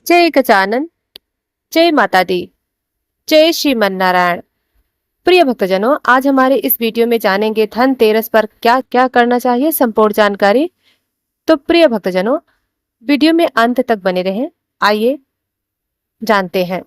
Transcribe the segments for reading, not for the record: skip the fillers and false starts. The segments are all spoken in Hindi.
जय गजानन, जय माता दी, जय श्रीमन नारायण। प्रिय भक्तजनों, आज हमारे इस वीडियो में जानेंगे धनतेरस पर क्या क्या करना चाहिए, संपूर्ण जानकारी। तो प्रिय भक्तजनों, वीडियो में अंत तक बने रहें। आइए जानते हैं।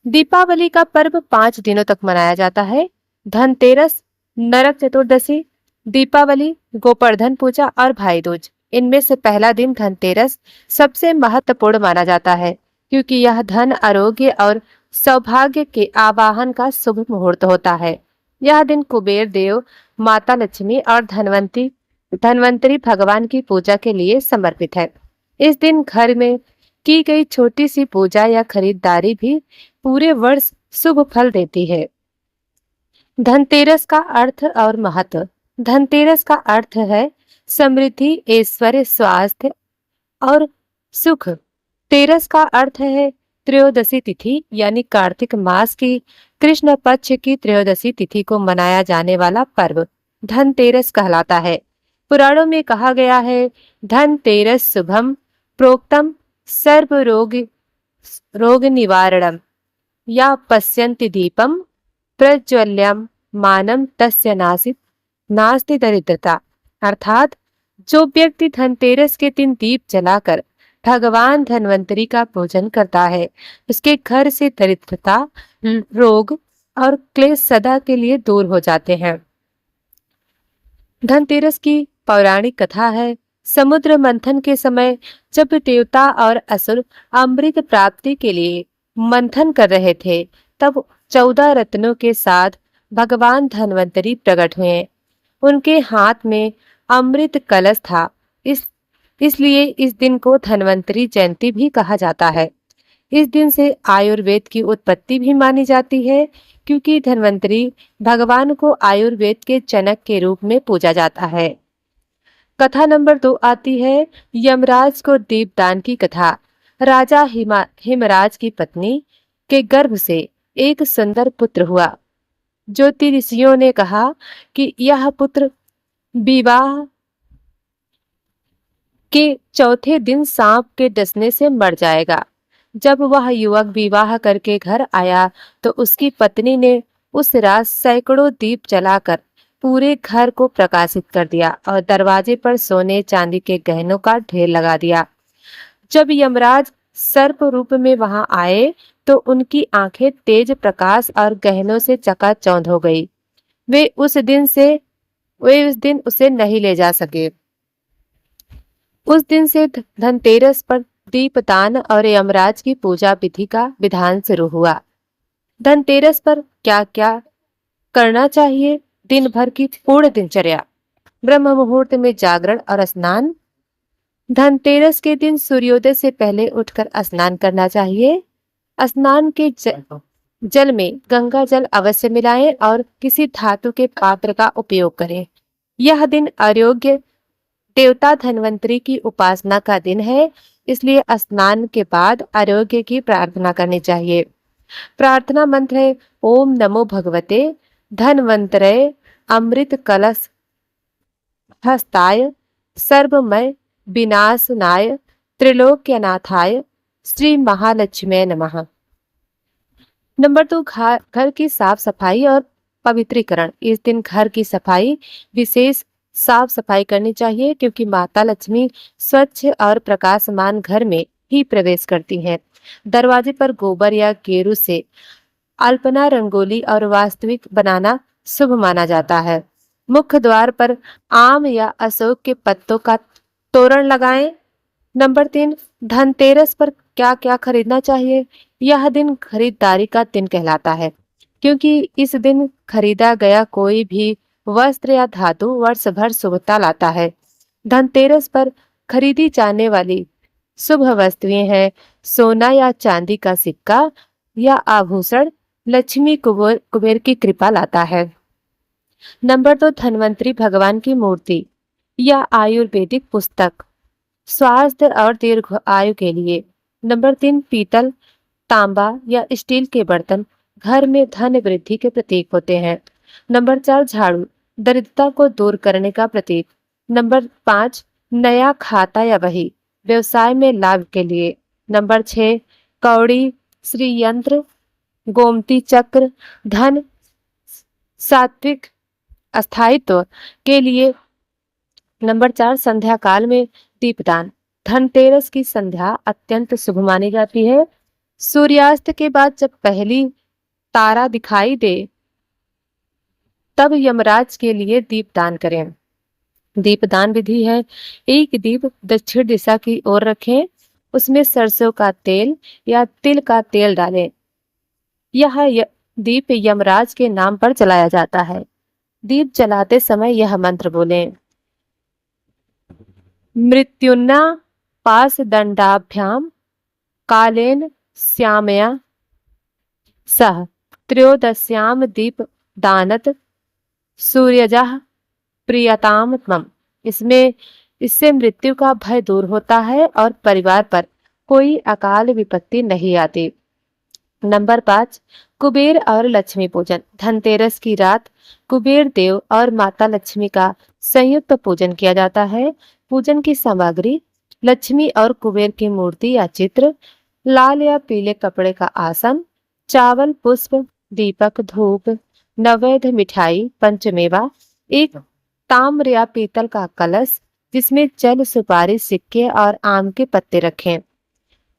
दीपावली का पर्व 5 दिनों तक मनाया जाता है। धनतेरस, नरक चतुर्दशी, दीपावली, गोवर्धन पूजा और भाई दूज। इनमें से पहला दिन धनतेरस सबसे महत्वपूर्ण माना जाता है, क्योंकि यह धन, आरोग्य और सौभाग्य के आवाहन का शुभ मुहूर्त होता है। यह दिन कुबेर देव, माता लक्ष्मी और धनवंतरी भगवान की पूजा के लिए समर्पित है। इस दिन घर में की गई छोटी सी पूजा या खरीदारी भी पूरे वर्ष शुभ फल देती है। धनतेरस का अर्थ और महत्व। धनतेरस का अर्थ है समृद्धि, ऐश्वर्य, स्वास्थ्य और सुख। तेरस का अर्थ है त्रयोदशी तिथि, यानी कार्तिक मास की कृष्ण पक्ष की त्रयोदशी तिथि को मनाया जाने वाला पर्व धनतेरस कहलाता है। पुराणों में कहा गया है, धनतेरस शुभम प्रोक्तम सर्व रोग निवारणम या पश्यन्ति दीपम प्रज्वल्यम मानम तस्य नास्ति दरिद्रता। अर्थात जो व्यक्ति धनतेरस के दिन दीप जलाकर भगवान धनवंतरी का पूजन करता है, उसके घर से दरिद्रता, रोग और क्लेश सदा के लिए दूर हो जाते हैं। धनतेरस की पौराणिक कथा है। समुद्र मंथन के समय जब देवता और असुर अमृत प्राप्ति के लिए मंथन कर रहे थे, तब 14 रत्नों के साथ भगवान धनवंतरी प्रकट हुए। उनके हाथ में अमृत कलश था। इसलिए इस दिन को धनवंतरी जयंती भी कहा जाता है। इस दिन से आयुर्वेद की उत्पत्ति भी मानी जाती है, क्योंकि धनवंतरी भगवान को आयुर्वेद के जनक के रूप में पूजा जाता है। कथा नंबर 2 आती है यमराज को दीपदान की कथा। राजा हिमराज की पत्नी के गर्भ से एक सुंदर पुत्र हुआ। ज्योति ऋषियों ने कहा कि यह पुत्र विवाह के चौथे दिन सांप के डसने से मर जाएगा। जब वह युवक विवाह करके घर आया, तो उसकी पत्नी ने उस रात सैकड़ों दीप जलाकर पूरे घर को प्रकाशित कर दिया और दरवाजे पर सोने चांदी के गहनों का ढेर लगा दिया। जब यमराज सर्प रूप में वहां आए, तो उनकी आंखें तेज प्रकाश और गहनों से चकाचौंध हो गई। वे उस दिन उसे नहीं ले जा सके। उस दिन से धनतेरस पर दीपदान और यमराज की पूजा विधि का विधान शुरू हुआ। धनतेरस पर क्या क्या करना चाहिए? दिन भर की पूर्ण दिनचर्या। ब्रह्म मुहूर्त में जागरण और स्नान। धनतेरस के दिन सूर्योदय से पहले उठकर स्नान करना चाहिए। स्नान के जल में गंगा जल अवश्य मिलाएं और किसी धातु के पात्र का उपयोग करें। यह दिन आरोग्य देवता धनवंतरी की उपासना का दिन है, इसलिए स्नान के बाद आरोग्य की प्रार्थना करनी चाहिए। प्रार्थना मंत्र है ओम नमो भगवते धनवंतरय अमृत कलश हस्ताय सर्वमय विनाशनाय त्रिलोक्यनाथाय श्री महालक्ष्मी नमः। नंबर 2, घर की साफ सफाई और पवित्रीकरण। इस दिन घर की सफाई, विशेष साफ सफाई करनी चाहिए, क्योंकि माता लक्ष्मी स्वच्छ और प्रकाशमान घर में ही प्रवेश करती हैं। दरवाजे पर गोबर या गेरू से अल्पना, रंगोली और वास्तविक बनाना शुभ माना जाता है। मुख्य द्वार पर आम या अशोक के पत्तों का तोरण लगाएं। नंबर 3, धनतेरस पर क्या क्या खरीदना चाहिए? यह दिन खरीदारी का दिन कहलाता है, क्योंकि इस दिन खरीदा गया कोई भी वस्त्र या धातु वर्ष भर शुभता लाता है। धनतेरस पर खरीदी जाने वाली शुभ वस्तुएं हैं सोना या चांदी का सिक्का या आभूषण, लक्ष्मी कुबेर की कृपा लाता है। नंबर 2, धनवंतरी भगवान की मूर्ति या आयुर्वेदिक पुस्तक, स्वास्थ्य और दीर्घ आयु के लिए। नंबर 3, पीतल, तांबा या स्टील के बर्तन घर में धन वृद्धि के प्रतीक होते हैं। नंबर 4, झाड़ू, दरिद्रता को दूर करने का प्रतीक। नंबर 5, नया खाता या बही, व्यवसाय में लाभ के लिए। नंबर 6, कौड़ी, श्री यंत्र, गोमती चक्र, धन, सात्विक स्थायित्व के लिए। नंबर 4, संध्या काल में दीपदान। धनतेरस की संध्या अत्यंत शुभ मानी जाती है। सूर्यास्त के बाद जब पहली तारा दिखाई दे तब यमराज के लिए दीपदान करें। दीपदान विधि है, एक दीप दक्षिण दिशा की ओर रखें, उसमें सरसों का तेल या तिल का तेल डालें। यह दीप यमराज के नाम पर जलाया जाता है। दीप जलाते समय यह मंत्र बोलें, मृत्युन्ना पास दंडाभ्याम कालेन श्यामया सह त्रयोदश्याम दीप दानत सूर्यजः प्रियताम त्वम। इससे मृत्यु का भय दूर होता है और परिवार पर कोई अकाल विपत्ति नहीं आती। नंबर 5, कुबेर और लक्ष्मी पूजन। धनतेरस की रात कुबेर देव और माता लक्ष्मी का संयुक्त पूजन किया जाता है। पूजन की सामग्री, लक्ष्मी और कुबेर की मूर्ति या चित्र, लाल या पीले कपड़े का आसन, चावल, पुष्प, दीपक, धूप, नैवेद्य, मिठाई, पंचमेवा, एक ताम्र या पीतल का कलश जिसमें जल, सुपारी, सिक्के और आम के पत्ते रखें।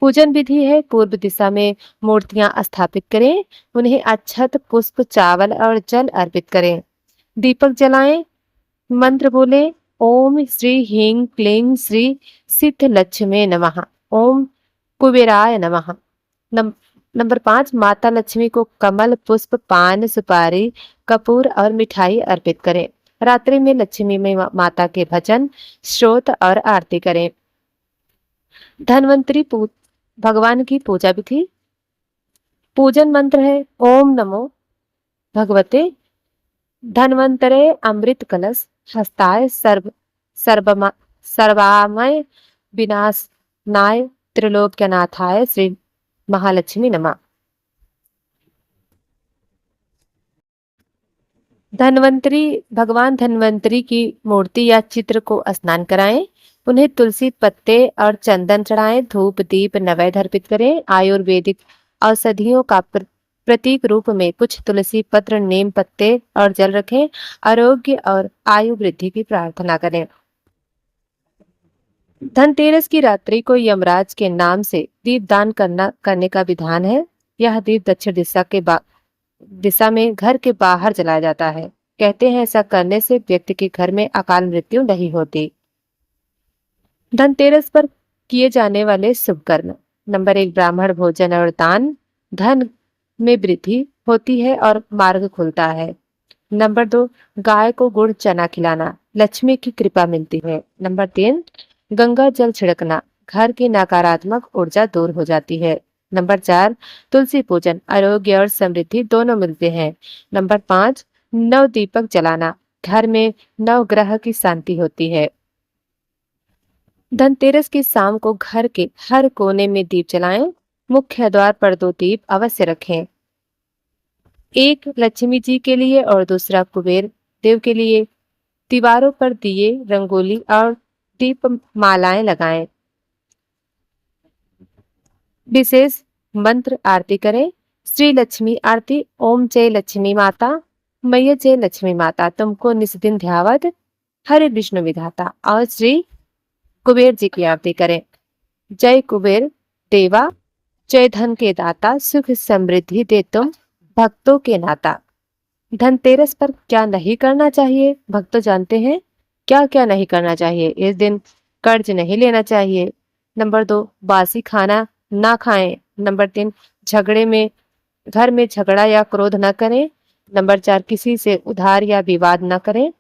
पूजन विधि है, पूर्व दिशा में मूर्तियां स्थापित करें, उन्हें अक्षत, पुष्प, चावल और जल अर्पित करें। दीपक जलाएं, मंत्र बोले, ओम श्री ह्रीं क्लीं श्री सिद्ध लक्ष्मी नमः, ओम कुबेराय नमः। नंबर 5, माता लक्ष्मी को कमल, पुष्प, पान, सुपारी, कपूर और मिठाई अर्पित करें। रात्रि में लक्ष्मी में माता के भजन, श्रोत और आरती करें। धन्वंतरी भगवान की पूजा विधि। पूजन मंत्र है, ओम नमो भगवते धन्वंतरे अमृत कलश हस्ताय सर्वामय विनाशनाय त्रिलोक्यनाथाय श्री महालक्ष्मी नमः। भगवान धन्वंतरी की मूर्ति या चित्र को स्नान कराएं, उन्हें तुलसी पत्ते और चंदन चढ़ाएं, धूप, दीप, नैवेद्य अर्पित करें। आयुर्वेदिक औषधियों का प्रतीक रूप में कुछ तुलसी पत्र, नीम पत्ते और जल रखें। आरोग्य और आयु वृद्धि की प्रार्थना करें। धनतेरस की रात्रि को यमराज के नाम से दीपदान करने का विधान है। यह दीप दक्षिण दिशा में घर के बाहर जलाया जाता है। कहते हैं ऐसा करने से व्यक्ति के घर में अकाल मृत्यु नहीं होती। धनतेरस पर किए जाने वाले शुभ कर्म। नंबर 1, ब्राह्मण भोजन और दान, धन में वृद्धि होती है और मार्ग खुलता है। नंबर 2, गाय को गुड़ चना खिलाना, लक्ष्मी की कृपा मिलती है। नंबर 3, गंगा जल छिड़कना, घर की नकारात्मक ऊर्जा दूर हो जाती है। नंबर 4, तुलसी पूजन, आरोग्य और समृद्धि दोनों मिलते हैं। नंबर 5, नव दीपक जलाना, घर में नव ग्रह की शांति होती है। धनतेरस की शाम को घर के हर कोने में दीप जलाएं। मुख्य द्वार पर 2 दीप अवश्य रखें, एक लक्ष्मी जी के लिए और दूसरा कुबेर देव के लिए। दीवारों पर दिए, रंगोली और दीप मालाएं लगाएं। विशेष मंत्र आरती करें। श्री लक्ष्मी आरती, ओम जय लक्ष्मी माता, मैया जय लक्ष्मी माता, तुमको निस्दिन ध्यावत हरे विष्णु विधाता। और श्री कुबेर जी की आरती करें। जय कुबेर देवा, जय धन के दाता, सुख समृद्धि दे तुम भक्तों के नाता। धनतेरस पर क्या नहीं करना चाहिए, भक्त जानते हैं क्या क्या नहीं करना चाहिए। इस दिन कर्ज नहीं लेना चाहिए। नंबर 2, बासी खाना ना खाएं। नंबर 3, घर में झगड़ा या क्रोध न करें। नंबर 4, किसी से उधार या विवाद न करें।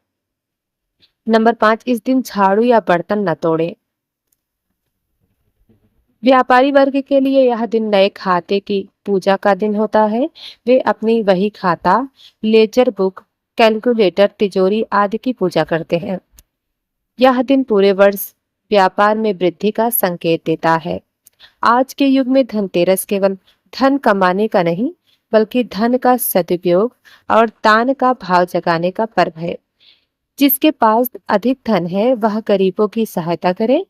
नंबर 5, इस दिन झाड़ू या बर्तन न तोड़ें। व्यापारी वर्ग के लिए यह दिन नए खाते की पूजा का दिन होता है। वे अपनी वही खाता, लेजर बुक, कैलकुलेटर, तिजोरी आदि की पूजा करते हैं। यह दिन पूरे वर्ष व्यापार में वृद्धि का संकेत देता है। आज के युग में धनतेरस केवल धन कमाने का नहीं, बल्कि धन का सदुपयोग और दान का भाव जगाने का पर्व है। जिसके पास अधिक धन है वह गरीबों की सहायता करे,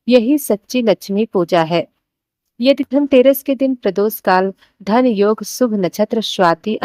यही सच्ची लक्ष्मी पूजा है। यदि धनतेरस के दिन प्रदोष काल, धन योग, शुभ नक्षत्र स्वाति